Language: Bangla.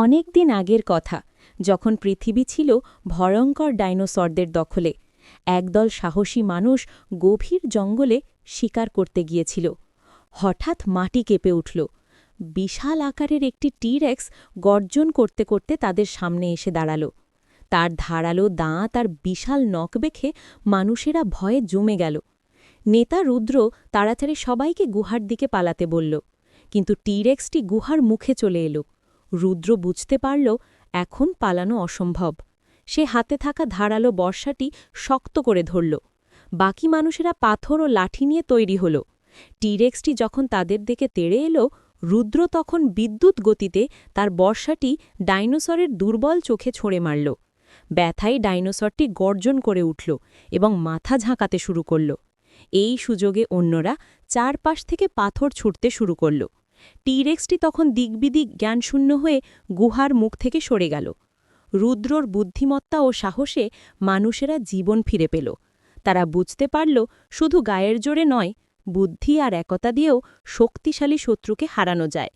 অনেক দিন আগের কথা, যখন পৃথিবী ছিল ভয়ঙ্কর ডাইনোসরদের দখলে। একদল সাহসী মানুষ গভীর জঙ্গলে শিকার করতে গিয়েছিল। হঠাৎ মাটি কেঁপে উঠল। বিশাল আকারের একটি টিরেক্স গর্জন করতে করতে তাদের সামনে এসে দাঁড়াল। তার ধারালো দাঁত আর বিশাল নখ দেখে মানুষেরা ভয়ে জমে গেল। নেতা রুদ্র তাড়াতাড়ি সবাইকে গুহার দিকে পালাতে বলল, কিন্তু টিরেক্সটি গুহার মুখে চলে এলো। রুদ্র বুঝতে পারল এখন পালানো অসম্ভব। সে হাতে থাকা ধারালো বর্শাটি শক্ত করে ধরল। বাকি মানুষেরা পাথর ও লাঠি নিয়ে তৈরি হল। টিরেক্সটি যখন তাদের দিকে তেড়ে এলো, রুদ্র তখন বিদ্যুৎ গতিতে তার বর্শাটি ডাইনোসরের দুর্বল চোখে ছড়ে মারল। ব্যথায় ডাইনোসরটি গর্জন করে উঠল এবং মাথা ঝাঁকাতে শুরু করল। এই সুযোগে অন্যরা চারপাশ থেকে পাথর ছুটতে শুরু করল। টিরেক্সটি তখন দিকবিদিক জ্ঞানশূন্য হয়ে গুহার মুখ থেকে সরে গেল। রুদ্রর বুদ্ধিমত্তা ও সাহসে মানুষেরা জীবন ফিরে পেল। তারা বুঝতে পারল শুধু গায়ের জোরে নয়, বুদ্ধি আর একতা দিয়েও শক্তিশালী শত্রুকে হারানো যায়।